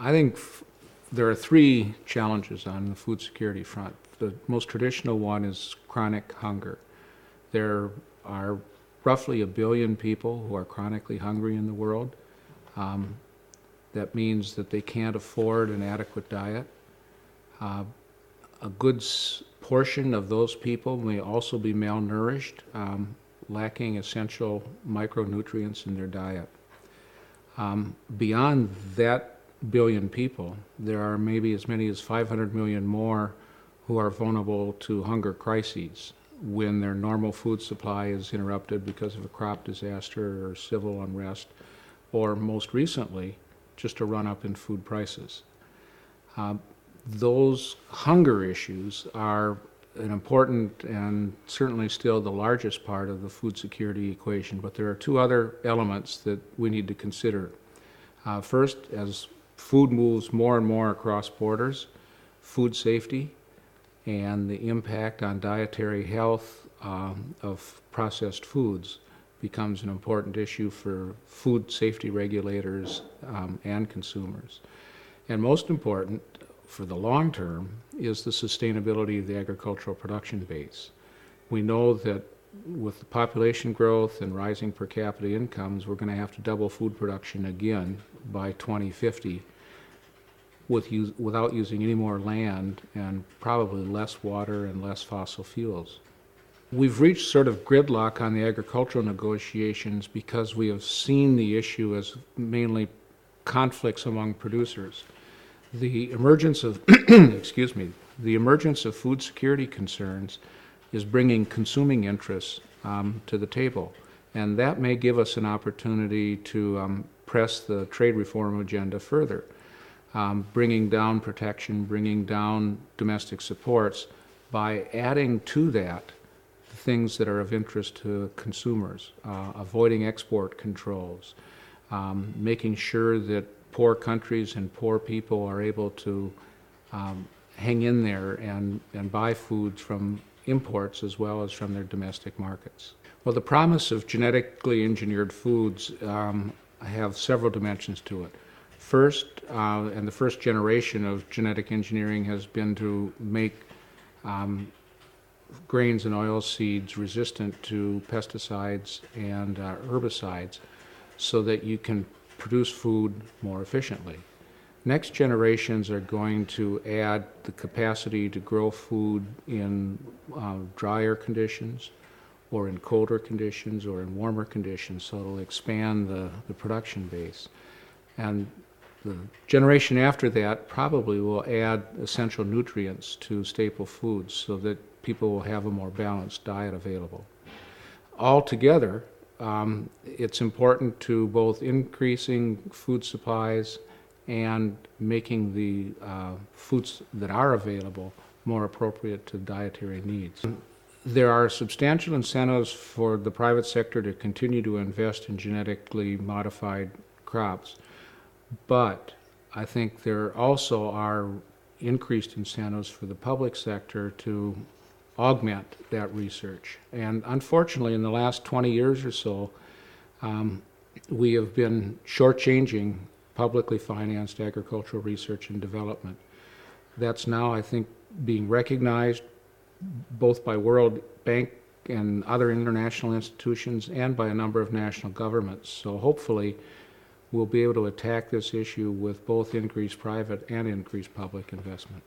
I think there are three challenges on the food security front. The most traditional one is chronic hunger. There are roughly 1 billion people who are chronically hungry in the world. That means that they can't afford an adequate diet. A good portion of those people may also be malnourished, lacking essential micronutrients in their diet. Beyond that billion people, there are maybe as many as 500 million more who are vulnerable to hunger crises when their normal food supply is interrupted because of a crop disaster or civil unrest, or most recently, just a run-up in food prices. Those hunger issues are an important and certainly still the largest part of the food security equation, but there are two other elements that we need to consider. First, as food moves more and more across borders, food safety and the impact on dietary health of processed foods becomes an important issue for food safety regulators and consumers. And most important, for the long term, is the sustainability of the agricultural production base. We know that with the population growth and rising per capita incomes, we're going to have to double food production again by 2050 without using any more land and probably less water and less fossil fuels. We've reached sort of gridlock on the agricultural negotiations because we have seen the issue as mainly conflicts among producers. The emergence of, the emergence of food security concerns is bringing consuming interests to the table, and that may give us an opportunity to press the trade reform agenda further, bringing down protection, bringing down domestic supports by adding to that things that are of interest to consumers, avoiding export controls, making sure that poor countries and poor people are able to hang in there and buy foods from imports as well as from their domestic markets. Well, the promise of genetically engineered foods have several dimensions to it. First, and the first generation of genetic engineering has been to make grains and oilseeds resistant to pesticides and herbicides so that you can produce food more efficiently. Next generations are going to add the capacity to grow food in drier conditions or in colder conditions or in warmer conditions, so it'll expand the production base. And the generation after that probably will add essential nutrients to staple foods so that people will have a more balanced diet available. Altogether, it's important to both increasing food supplies and making the foods that are available more appropriate to dietary needs. There are substantial incentives for the private sector to continue to invest in genetically modified crops, but I think there also are increased incentives for the public sector to augment that research. And unfortunately, in the last 20 years or so, we have been shortchanging publicly financed agricultural research and development. That's now, I think, being recognized both by World Bank and other international institutions and by a number of national governments. So hopefully we'll be able to attack this issue with both increased private and increased public investment.